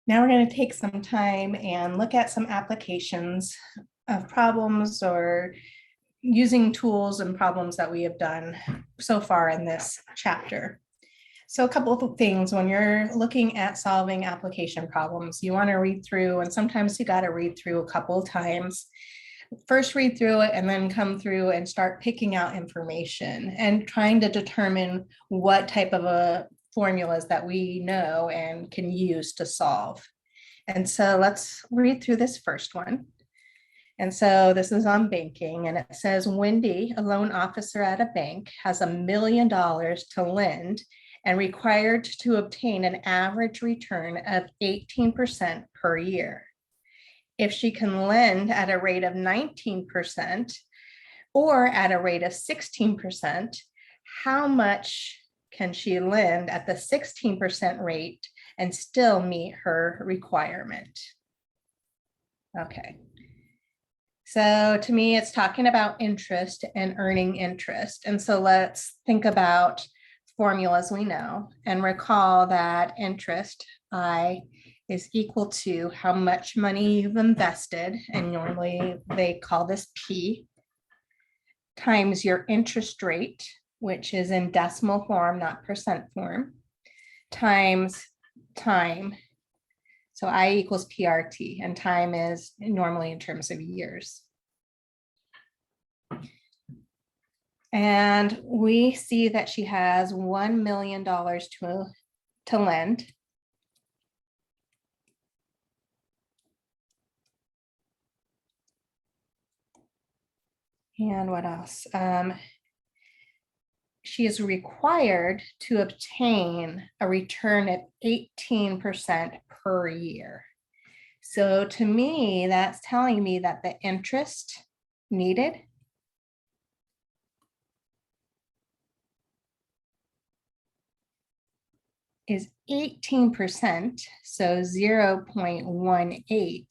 Now we're going to take some time and look at some applications of problems or using tools and problems that we have done so far in this chapter. So a couple of things when you're looking at solving application problems, you want to read through, and sometimes you got to read through a couple of times. First read through it and then come through and start picking out information and trying to determine what type of a formulas that we know and can use to solve. And so let's read through this first one. And so this is on banking, and it says Wendy, a loan officer at a bank, has $1 million to lend and required to obtain an average return of 18% per year. If she can lend at a rate of 19% or at a rate of 16%, how much can she lend at the 16% rate and still meet her requirement? Okay. So to me, it's talking about interest and earning interest. And so let's think about formulas we know and recall that interest, I, is equal to how much money you've invested, and normally they call this P, times your interest rate, which is in decimal form, not percent form, times time. So I equals PRT, and time is normally in terms of years. And we see that she has $1 million to lend. And what else? She is required to obtain a return of 18% per year. So to me, that's telling me that the interest needed is 18%, so 0.18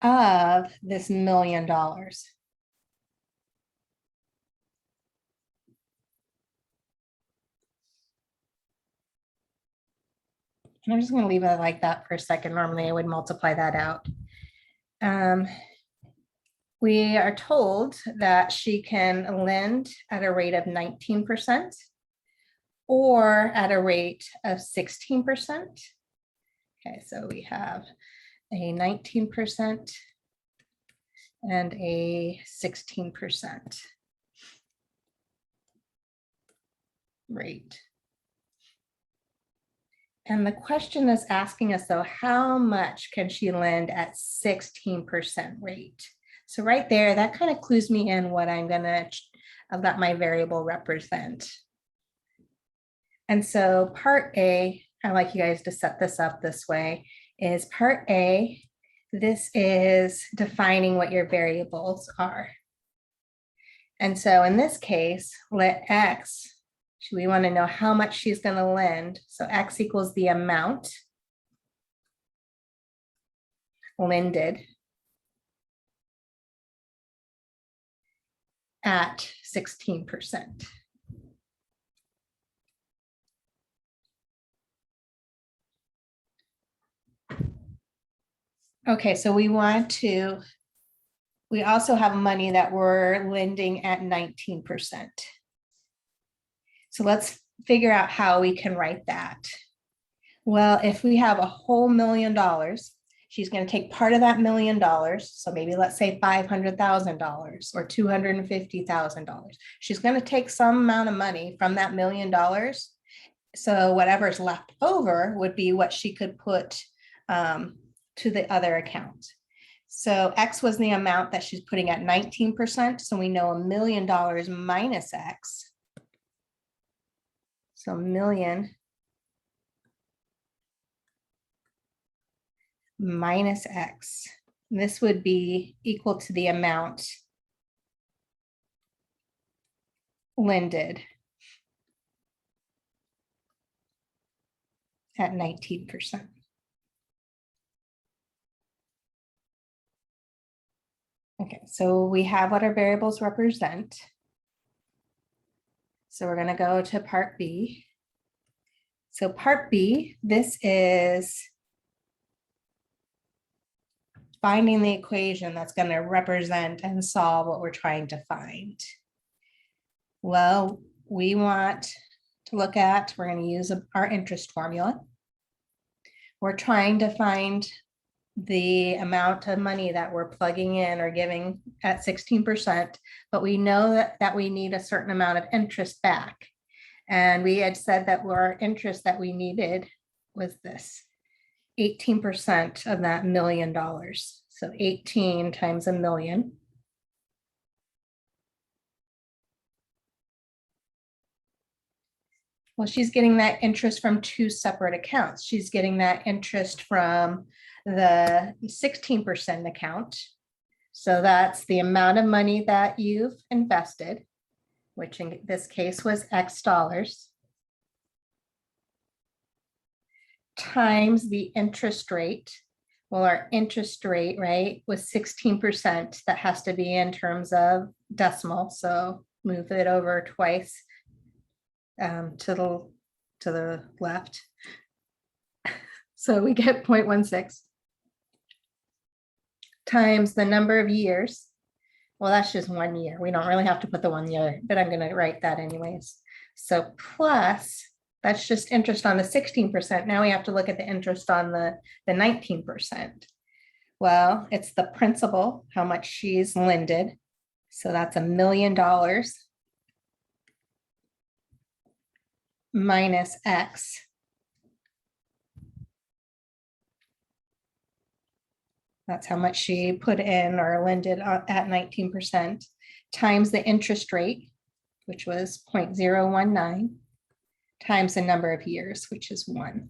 of this $1 million. And I'm just going to leave it like that for a second. Normally I would multiply that out. We are told that she can lend at a rate of 19% or at a rate of 16%. Okay, so we have a 19% and a 16% rate. And the question is asking us, though, how much can she lend at 16% rate? So right there, that kind of clues me in what I'm going to let my variable represent. And so part A, I like you guys to set this up this way, is part A, this is defining what your variables are. And so in this case, let X, we want to know how much she's going to lend. So X equals the amount lended at 16%. Okay, so we also have money that we're lending at 19%. So let's figure out how we can write that. Well, if we have a whole $1 million, she's going to take part of that $1 million. So maybe let's say $500,000 or $250,000. She's going to take some amount of money from that $1 million. So whatever's left over would be what she could put to the other account. So X was the amount that she's putting at 19%. So we know $1 million minus X. So $1 million minus X. This would be equal to the amount lended at 19%. Okay, so we have what our variables represent. So we're going to go to part B. So part B, this is finding the equation that's going to represent and solve what we're trying to find. Well, we want to look at, we're going to use our interest formula. We're trying to find the amount of money that we're plugging in or giving at 16%, but we know that we need a certain amount of interest back. And we had said that our interest that we needed was this 18% of that $1 million. So 18 times $1 million. Well, she's getting that interest from two separate accounts. She's getting that interest from the 16% account. So that's the amount of money that you've invested, which in this case was X dollars, times the interest rate. Well, our interest rate, right, was 16%. That has to be in terms of decimal. So move it over twice to the left. So we get 0.16 times the number of years. Well, that's just 1 year. We don't really have to put the 1 year, but I'm going to write that anyways. So plus, that's just interest on the 16%. Now we have to look at the interest on the 19%. Well, it's the principal, how much she's lended. So that's $1 million minus X. That's how much she put in or lended at 19% times the interest rate, which was 0.019, times the number of years, which is 1.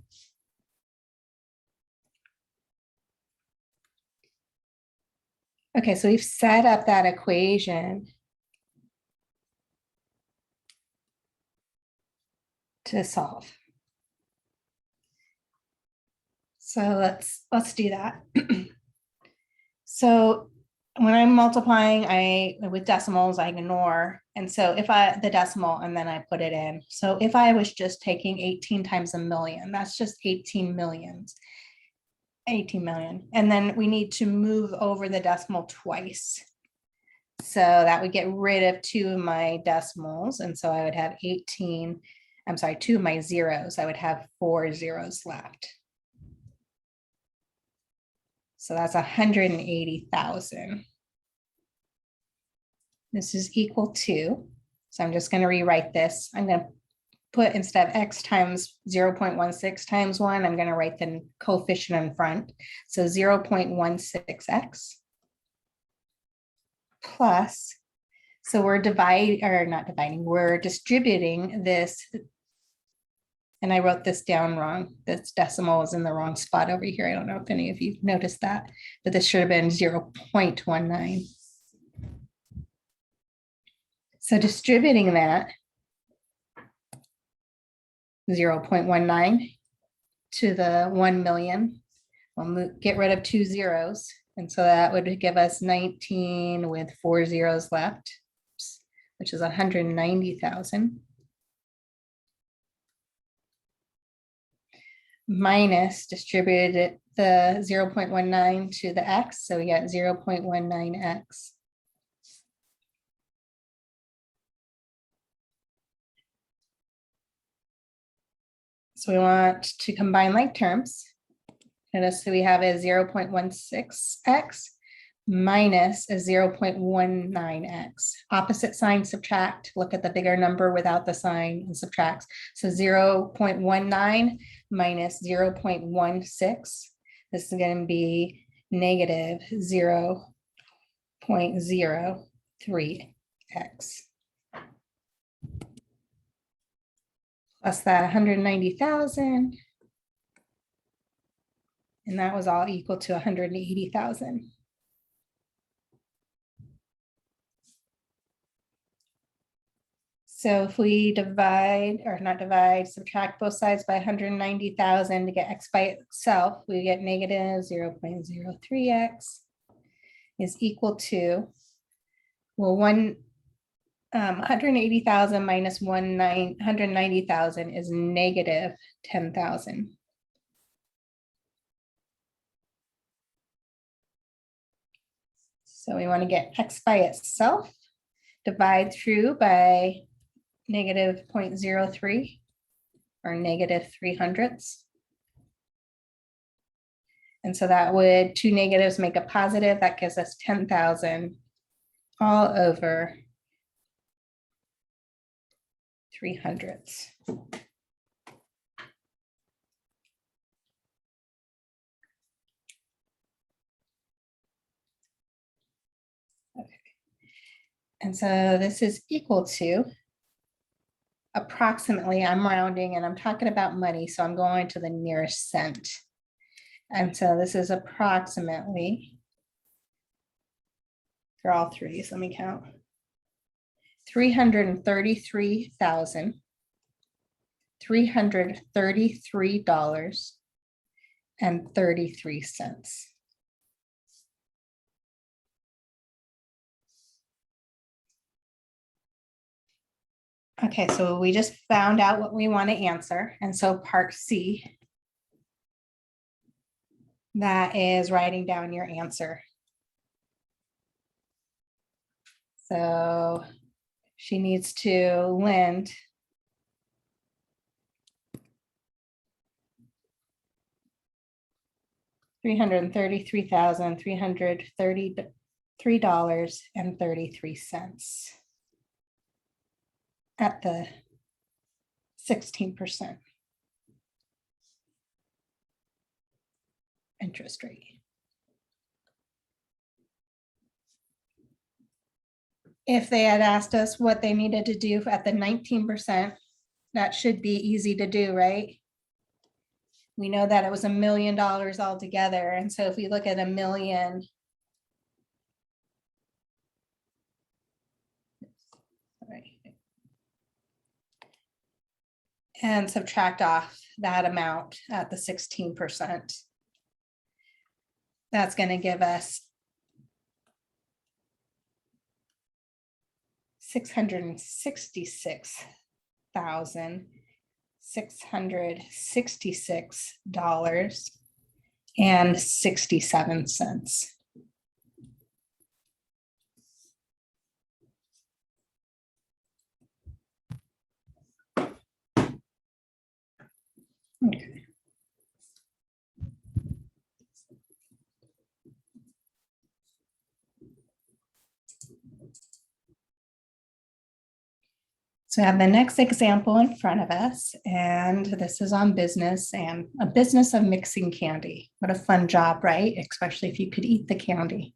Okay, so we've set up that equation to solve. So let's do that. So when I'm multiplying, with decimals, I ignore. And so if the decimal, and then I put it in. So if I was just taking 18 times $1 million, that's just 18 million. And then we need to move over the decimal twice. So that would get rid of 2 of my decimals. And so I would have 2 of my zeros. I would have 4 zeros left. So that's 180,000. This is equal to, so I'm just going to rewrite this. I'm going to put, instead of X times 0.16 times 1, I'm going to write the coefficient in front. So 0.16X plus, so we're we're distributing this. And I wrote this down wrong. This decimal is in the wrong spot over here. I don't know if any of you noticed that, but this should have been 0.19. So distributing that 0.19 to the 1 million, we'll get rid of 2 zeros. And so that would give us 19 with 4 zeros left, which is 190,000. Minus distributed the 0.19 to the X. So we got 0.19X. So we want to combine like terms. Notice so we have a 0.16X minus a 0.19X. Opposite sign, subtract. Look at the bigger number without the sign and subtract. So 0.19 minus 0.16. This is going to be negative 0.03X. Plus that 190,000. And that was all equal to 180,000. So if we subtract both sides by 190,000 to get X by itself, we get negative 0.03X is equal to, well, 180,000 minus 190,000 is negative 10,000. So we want to get x by itself, divide through by negative 0.03 or negative 300ths. And so that would, two negatives make a positive. That gives us 10,000 all over 300ths. Okay. And so this is equal to approximately, I'm rounding and I'm talking about money, so I'm going to the nearest cent. And so this is approximately, for all threes, let me count, $333,333.33. Okay, so we just found out what we want to answer. And so part C, that is writing down your answer. So she needs to lend $333,333.33 at the 16% interest rate. If they had asked us what they needed to do at the 19%, that should be easy to do, right? We know that it was $1 million altogether. And so if we look at $1 million, and subtract off that amount at the 16%, that's going to give us $666,666.67. Okay. So we have the next example in front of us, and this is on business and a business of mixing candy. What a fun job, right? Especially if you could eat the candy.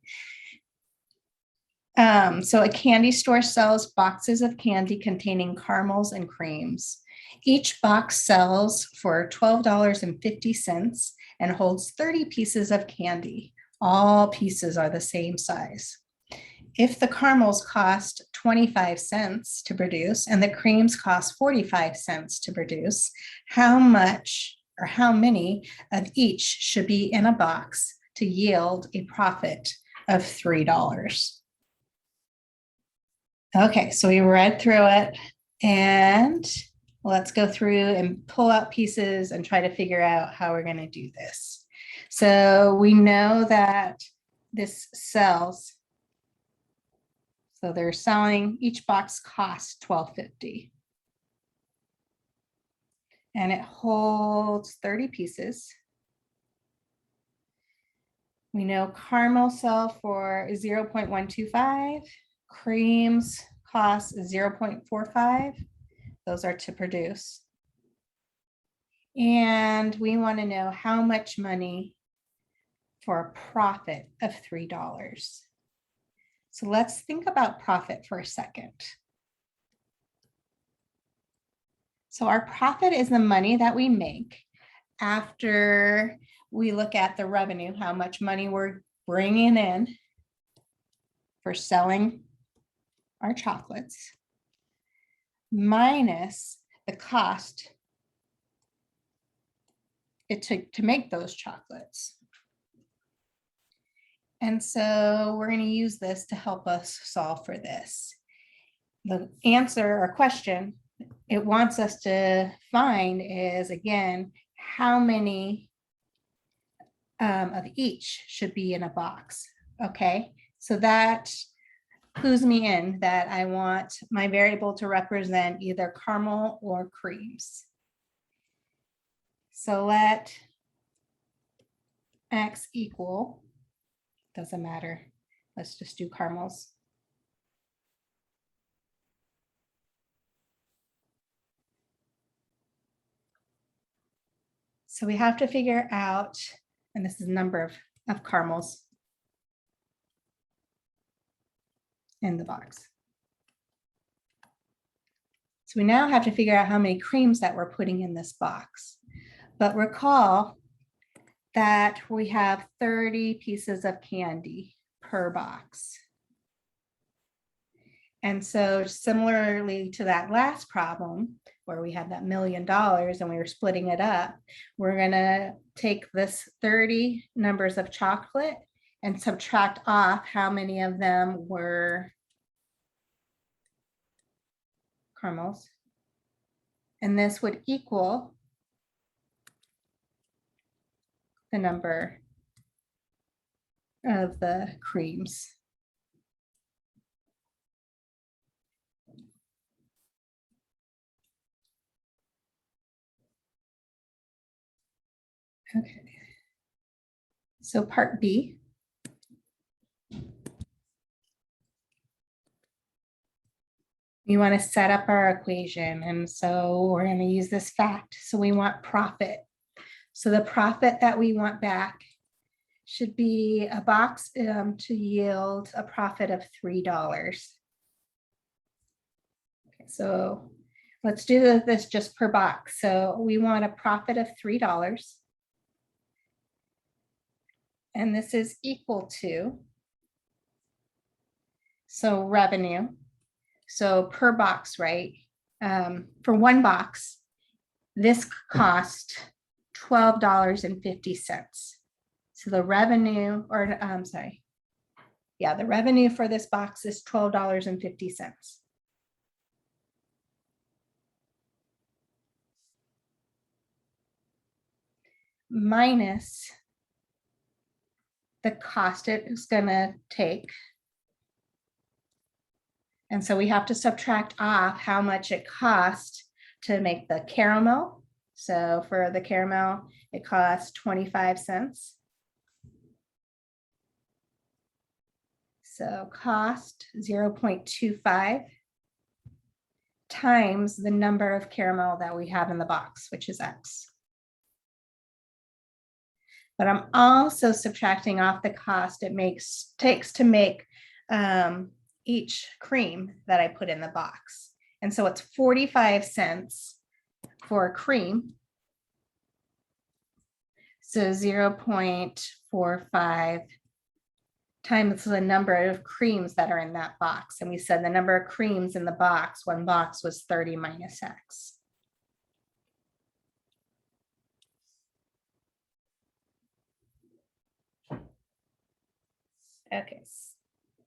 So a candy store sells boxes of candy containing caramels and creams. Each box sells for $12.50 and holds 30 pieces of candy. All pieces are the same size. If the caramels cost 25 cents to produce and the creams cost 45 cents to produce, how much or how many of each should be in a box to yield a profit of $3? Okay, so we read through it, and let's go through and pull out pieces and try to figure out how we're going to do this. So we know that this sells. So they're selling, each box costs $12.50. And it holds 30 pieces. We know caramel sell for 0.125. Creams cost 0.45. Those are to produce. And we want to know how much money for a profit of $3. So let's think about profit for a second. So our profit is the money that we make after we look at the revenue, how much money we're bringing in for selling our chocolates, minus the cost it took to make those chocolates. And so we're going to use this to help us solve for this. The answer or question it wants us to find is, again, how many of each should be in a box. Okay, So that clues me in that I want my variable to represent either caramel or creams. So let X equal, doesn't matter. Let's just do caramels. So we have to figure out, and this is the number of caramels in the box. So we now have to figure out how many creams that we're putting in this box. But recall that we have 30 pieces of candy per box. And so similarly to that last problem where we had that $1 million and we were splitting it up, we're gonna take this 30 numbers of chocolate and subtract off how many of them were caramels. And this would equal the number of the creams. Okay. So part B. We want to set up our equation. And so we're going to use this fact. So we want profit. So the profit that we want back should be a box to yield a profit of $3. Okay, so let's do this just per box. So we want a profit of $3. And this is equal to, so revenue. So per box, right? For one box, this cost $12.50. So the revenue, or I'm sorry. Yeah, the revenue for this box is $12.50. Minus the cost it is gonna take. And so we have to subtract off how much it cost to make the caramel. So for the caramel, it costs 25 cents. So cost 0.25 times the number of caramel that we have in the box, which is X. But I'm also subtracting off the cost it takes to make each cream that I put in the box. And so it's 45 cents for a cream. So 0.45 times the number of creams that are in that box. And we said the number of creams in the box, one box, was 30 minus X. Okay,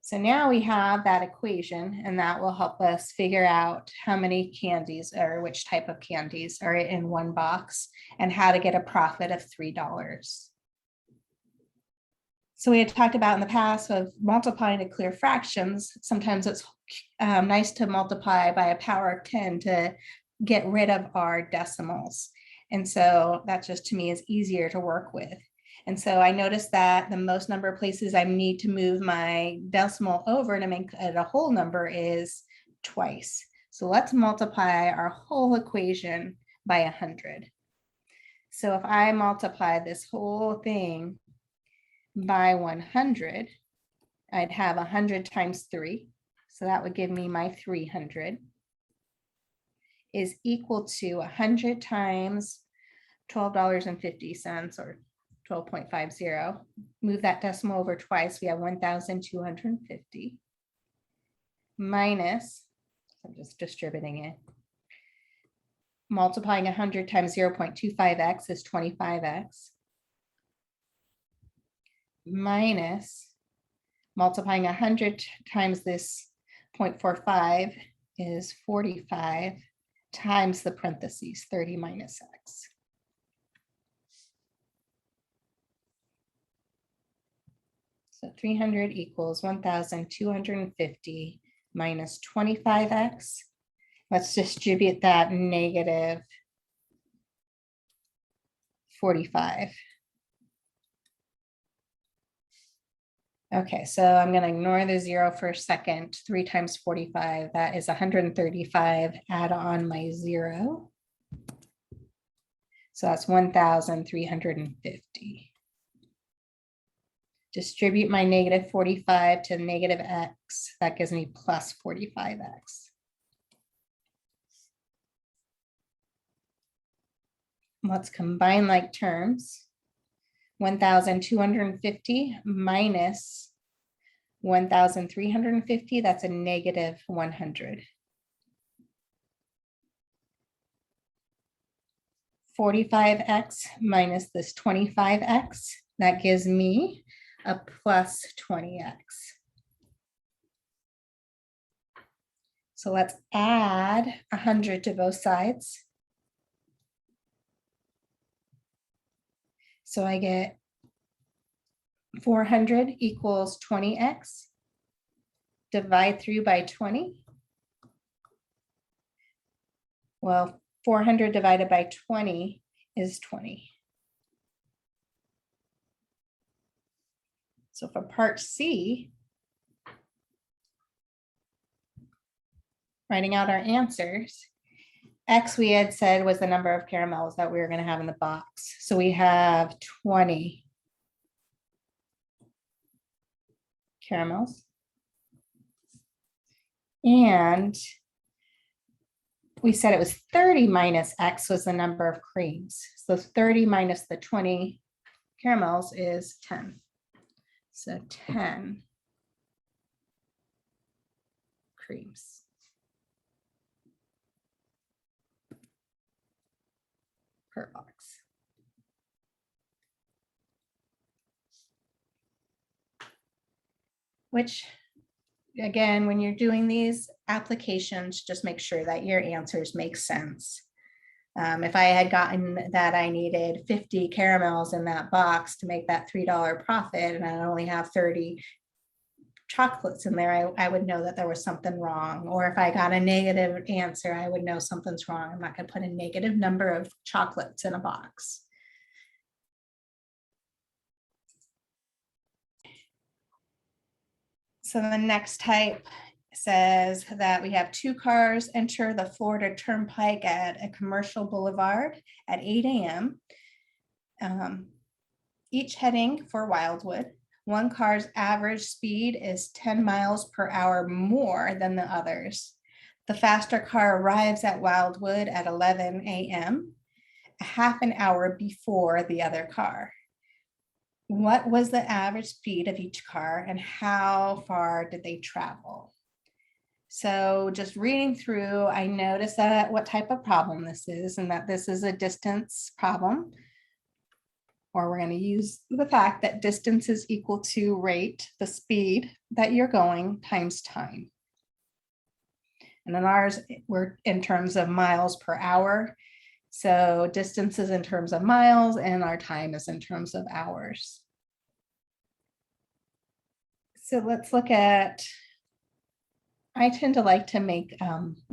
so now we have that equation, and that will help us figure out how many candies or which type of candies are in one box and how to get a profit of $3. So we had talked about in the past of multiplying to clear fractions. Sometimes it's nice to multiply by a power of 10 to get rid of our decimals. And so that just to me is easier to work with. And so I noticed that the most number of places I need to move my decimal over to make it a whole number is twice. So let's multiply our whole equation by 100. So if I multiply this whole thing by 100, I'd have 100 times 3. So that would give me my 300 is equal to 100 times $12.50 or 12.50. Move that decimal over twice. We have 1,250 minus, I'm just distributing it. Multiplying 100 times 0.25x is 25x. Minus multiplying 100 times this 0.45 is 45 times the parentheses, 30 minus x. So 300 equals 1,250 minus 25x. Let's distribute that negative 45. Okay, so I'm going to ignore the 0 for a second. 3 times 45, that is 135. Add on my 0. So that's 1,350. Distribute my negative 45 to negative x. That gives me plus 45x. Let's combine like terms. 1,250 minus 1,350, that's a negative 100. 45x minus this 25x, that gives me a plus 20x. So let's add 100 to both sides. So I get 400 equals 20x. Divide through by 20. Well, 400 divided by 20 is 20. So for part C, writing out our answers, X we had said was the number of caramels that we were going to have in the box. So we have 20 caramels. And we said it was 30 minus X was the number of creams. So 30 minus the 20 caramels is 10. So 10 creams. Per box. Which, again, when you're doing these applications, just make sure that your answers make sense. If I had gotten that I needed 50 caramels in that box to make that $3 profit, and I only have 30 chocolates in there, I would know that there was something wrong. Or if I got a negative answer, I would know something's wrong. I'm not going to put a negative number of chocolates in a box. So the next type says that we have 2 cars enter the Florida Turnpike at a commercial boulevard at 8 a.m. Each heading for Wildwood. One car's average speed is 10 miles per hour more than the others. The faster car arrives at Wildwood at 11 a.m., a half an hour before the other car. What was the average speed of each car and how far did they travel? So just reading through, I noticed that what type of problem this is, and that this is a distance problem. Or we're going to use the fact that distance is equal to rate, the speed that you're going, times time. And then ours, we're in terms of miles per hour. So distance is in terms of miles and our time is in terms of hours. So let's look at, I tend to like to make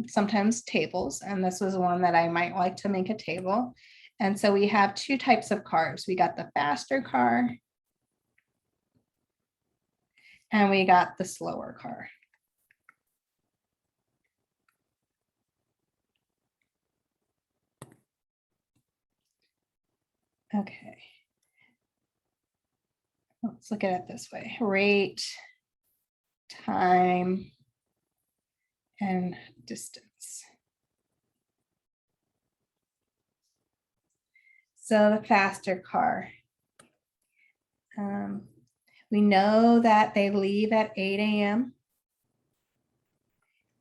sometimes tables, and this was one that I might like to make a table. And so we have 2 types of cars. We got the faster car and we got the slower car. Okay. Let's look at it this way. Rate, time, and distance. So the faster car. We know that they leave at 8 a.m.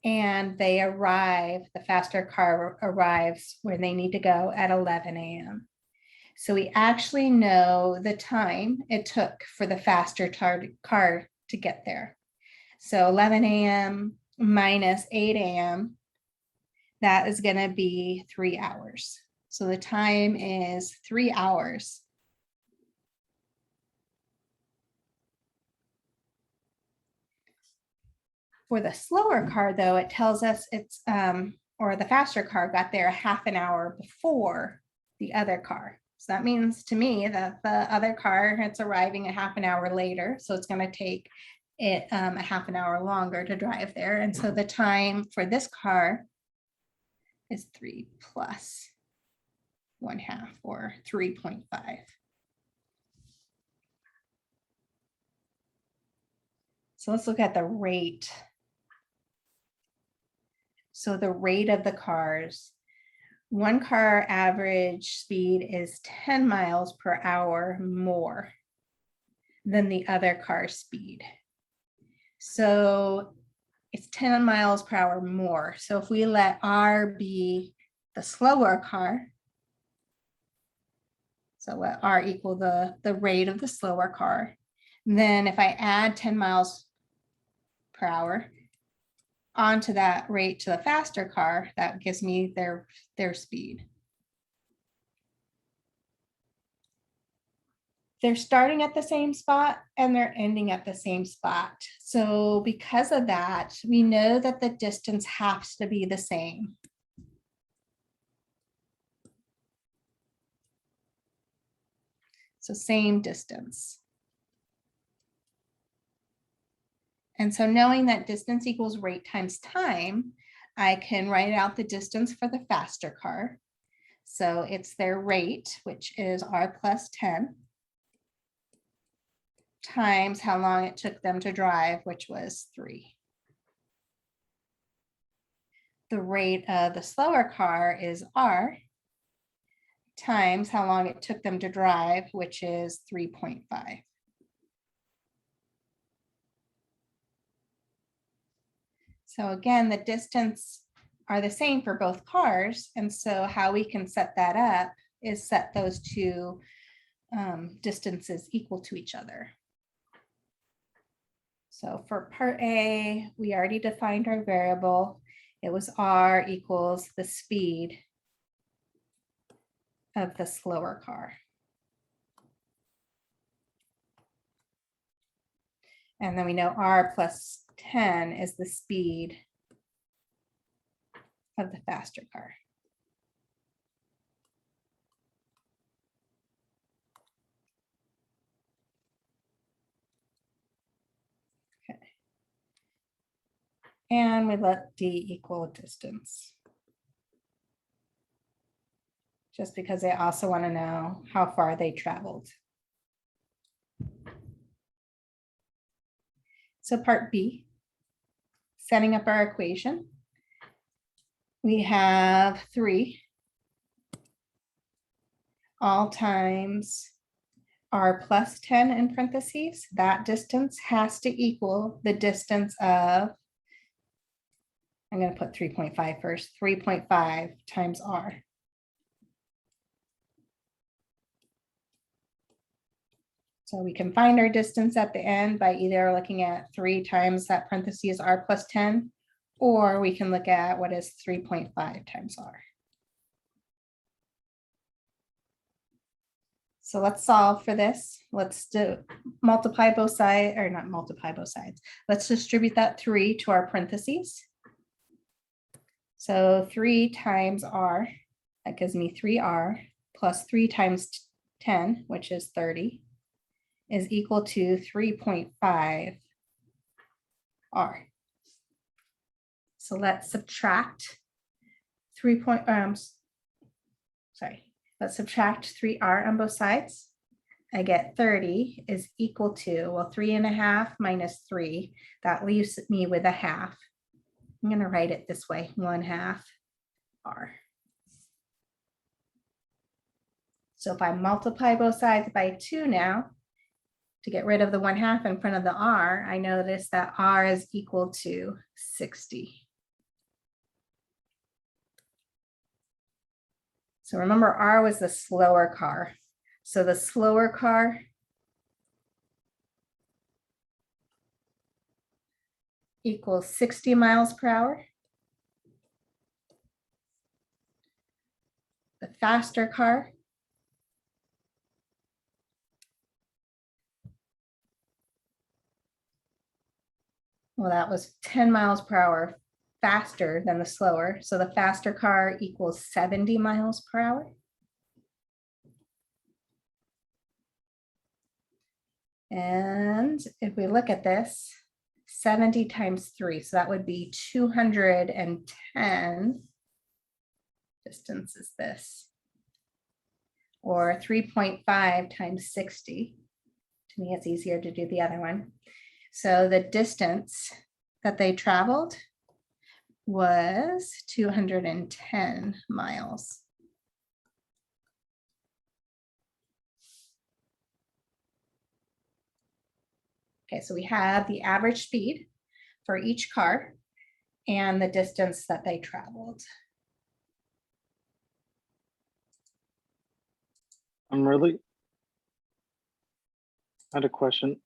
and they arrive, the faster car arrives where they need to go at 11 a.m. So we actually know the time it took for the faster car to get there. So 11 a.m. minus 8 a.m., that is going to be 3 hours. So the time is 3 hours. For the slower car, though, it tells us it's, or the faster car got there a half an hour before the other car. So that means to me that the other car, it's arriving a half an hour later. So it's going to take it a half an hour longer to drive there. And so the time for this car is 3 plus 1/2, or 3.5. So let's look at the rate. So the rate of the cars, one car average speed is 10 miles per hour more than the other car's speed. So it's 10 miles per hour more. So if we let R be the slower car, so let R equal the rate of the slower car, then if I add 10 miles per hour onto that rate to the faster car, that gives me their speed. They're starting at the same spot and they're ending at the same spot. So because of that, we know that the distance has to be the same. So same distance. And so knowing that distance equals rate times time, I can write out the distance for the faster car. So it's their rate, which is R plus 10, times how long it took them to drive, which was 3. The rate of the slower car is R, times how long it took them to drive, which is 3.5. So again, the distance are the same for both cars. And so how we can set that up is set those two distances equal to each other. So for part A, we already defined our variable. It was R equals the speed of the slower car. And then we know R plus 10 is the speed of the faster car. Okay. And we let D equal distance. Just because they also want to know how far they traveled. So part B, setting up our equation. We have 3 all times R plus 10 in parentheses. That distance has to equal the distance of, I'm going to put 3.5 first, 3.5 times R. So we can find our distance at the end by either looking at 3 times that parentheses R plus 10, or we can look at what is 3.5 times R. So let's solve for this. Let's multiply both sides, or not multiply both sides. Let's distribute that 3 to our parentheses. So 3 times R, that gives me 3R, plus 3 times 10, which is 30, is equal to 3.5 R. So let's subtract let's subtract 3R on both sides. I get 30 is equal to, well, 3.5 minus 3, that leaves me with a half. I'm going to write it this way, 1/2 R. So if I multiply both sides by 2 now, to get rid of the 1/2 in front of the R, I notice that R is equal to 60. So remember, R was the slower car. So the slower car equals 60 miles per hour. The faster car Well, that was 10 miles per hour faster than the slower. So the faster car equals 70 miles per hour. And if we look at this, 70 times 3, so that would be 210. Distance is this, or 3.5 times 60. To me, it's easier to do the other one. So the distance that they traveled was 210 miles. Okay, so we have the average speed for each car and the distance that they traveled. I had a question.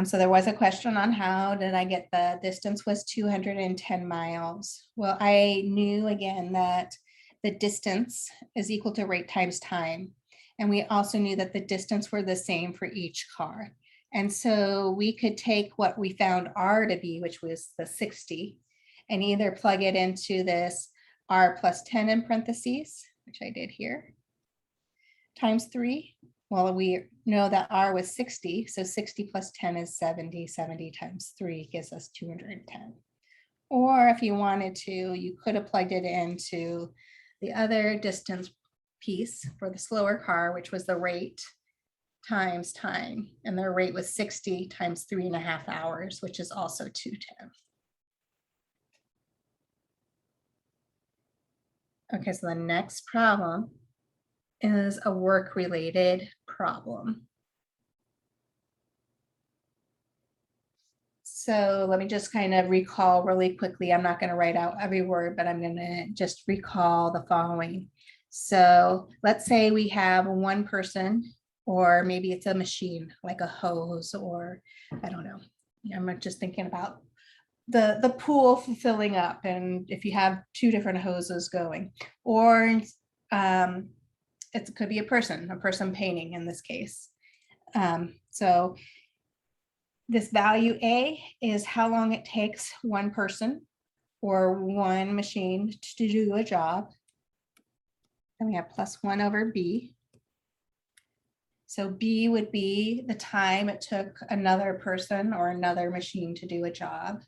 So there was a question on how did I get the distance was 210 miles. Well, I knew again that the distance is equal to rate times time. And we also knew that the distance were the same for each car. And so we could take what we found R to be, which was the 60, and either plug it into this R plus 10 in parentheses, which I did here, times 3. Well, we know that R was 60, so 60 plus 10 is 70. 70 times 3 gives us 210. Or if you wanted to, you could have plugged it into the other distance piece for the slower car, which was the rate times time. And their rate was 60 times 3.5 hours, which is also 210. Okay, so the next problem is a work-related problem. So let me just kind of recall really quickly. I'm not going to write out every word, but I'm going to just recall the following. So let's say we have one person, or maybe it's a machine like a hose, or I don't know. I'm just thinking about the pool filling up, and if you have 2 different hoses going, or it could be a person painting in this case. So this value A is how long it takes one person or one machine to do a job. Then we have plus 1 over B. So B would be the time it took another person or another machine to do a job.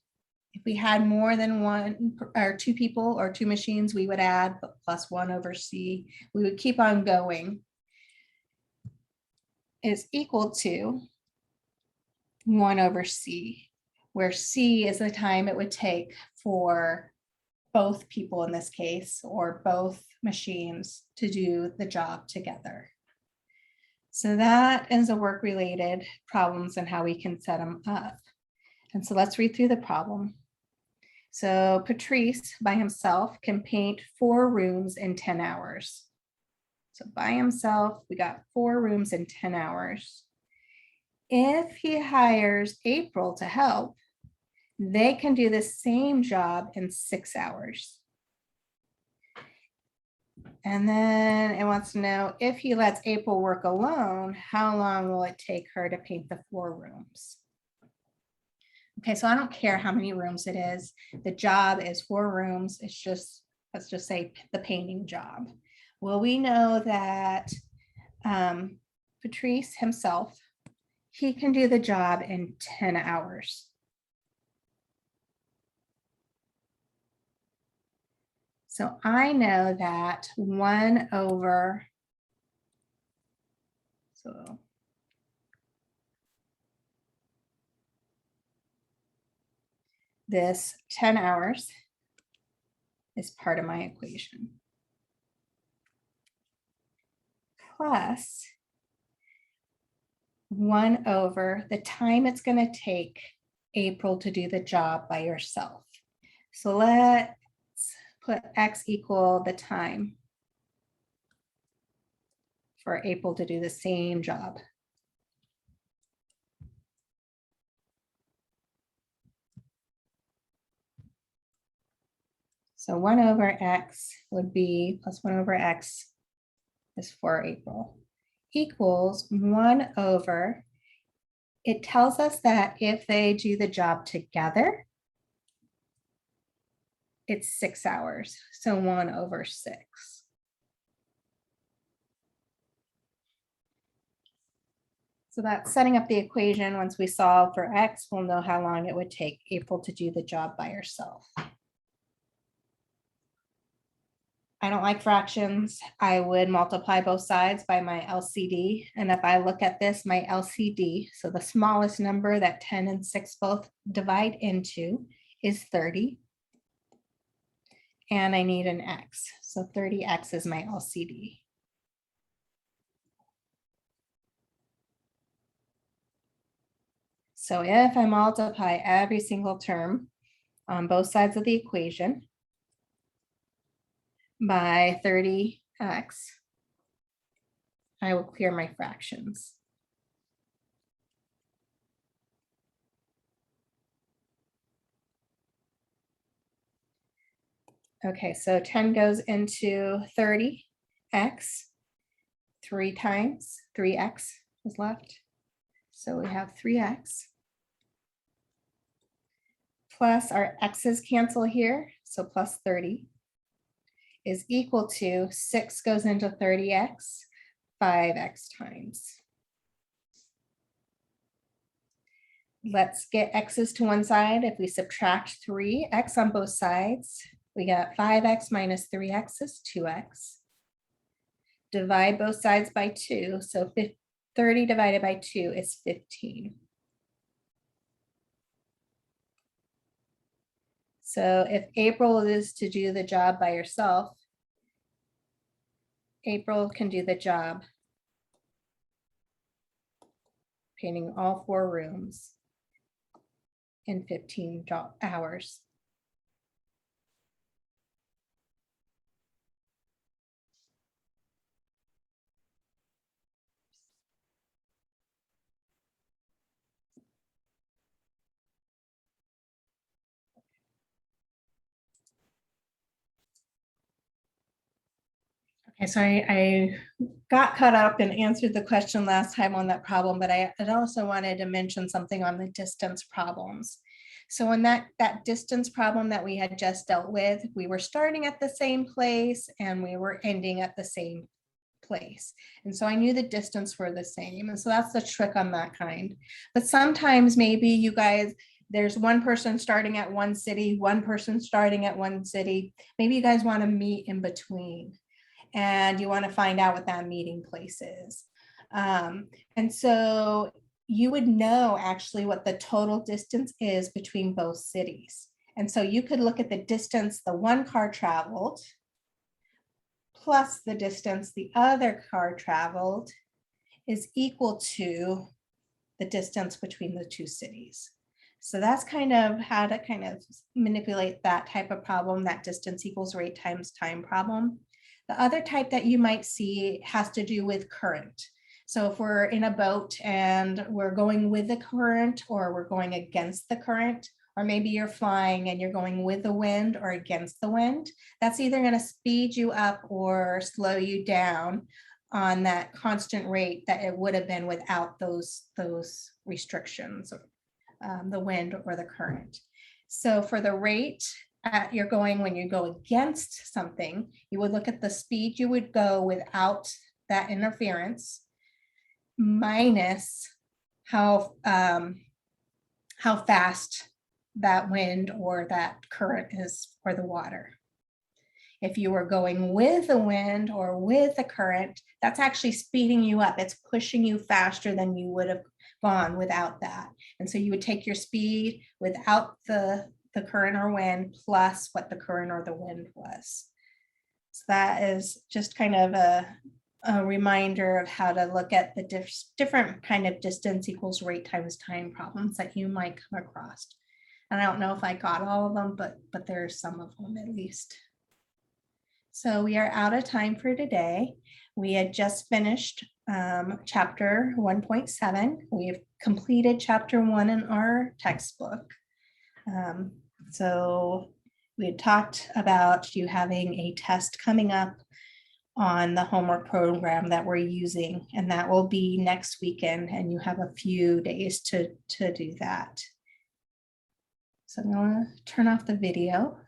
If we had more than 1 or 2 people or 2 machines, we would add plus 1 over C. We would keep on going. Is equal to 1 over C, where C is the time it would take for both people in this case, or both machines to do the job together. So that is a work-related problems and how we can set them up. And so let's read through the problem. So Patrice by himself can paint 4 rooms in 10 hours. So by himself, we got 4 rooms in 10 hours. If he hires April to help, they can do the same job in 6 hours. And then it wants to know if he lets April work alone, how long will it take her to paint the 4 rooms? Okay, so I don't care how many rooms it is. The job is 4 rooms. It's just, let's just say the painting job. Well, we know that Patrice himself, he can do the job in 10 hours. So I know that 1 over, so this 10 hours is part of my equation. Plus 1 over the time it's going to take April to do the job by herself. So let's put X equal the time for April to do the same job. So 1 over X would be plus 1 over X is for April equals 1 over it tells us that if they do the job together, it's 6 hours, so 1/6. So that's setting up the equation. Once we solve for X, we'll know how long it would take April to do the job by herself. I don't like fractions. I would multiply both sides by my LCD. And if I look at this, my LCD, so the smallest number that 10 and 6 both divide into is 30. And I need an X. So 30X is my LCD. So if I multiply every single term on both sides of the equation by 30X, I will clear my fractions. Okay, so 10 goes into 30X 3 times, 3X is left. So we have 3X plus our X's cancel here, so plus 30 is equal to 6 goes into 30X, 5X times. Let's get X's to one side. If we subtract 3X on both sides, we got 5X minus 3X is 2X. Divide both sides by 2, so 30 divided by 2 is 15. So if April is to do the job by herself, April can do the job painting all 4 rooms in 15 hours. Okay, so I got caught up and answered the question last time on that problem, but I also wanted to mention something on the distance problems. So in that distance problem that we had just dealt with, we were starting at the same place and we were ending at the same place. And so I knew the distance were the same. And so that's the trick on that kind. But sometimes maybe you guys, there's one person starting at one city, one person starting at one city. Maybe you guys want to meet in between and you want to find out what that meeting place is. And so you would know actually what the total distance is between both cities. And so you could look at the distance the one car traveled plus the distance the other car traveled is equal to the distance between the two cities. So that's kind of how to kind of manipulate that type of problem, that distance equals rate times time problem. The other type that you might see has to do with current. So if we're in a boat and we're going with the current or we're going against the current, or maybe you're flying and you're going with the wind or against the wind, that's either going to speed you up or slow you down on that constant rate that it would have been without those restrictions, the wind or the current. So for the rate you're going when you go against something, you would look at the speed you would go without that interference minus how fast that wind or that current is for the water. If you were going with the wind or with the current, that's actually speeding you up. It's pushing you faster than you would have gone without that. And so you would take your speed without the current or wind plus what the current or the wind was. So that is just kind of a reminder of how to look at the different kind of distance equals rate times time problems that you might come across. And I don't know if I got all of them, but there's some of them at least. So we are out of time for today. We had just finished chapter 1.7. We have completed chapter 1 in our textbook. So we had talked about you having a test coming up on the homework program that we're using, and that will be next weekend, and you have a few days to do that. So I'm going to turn off the video.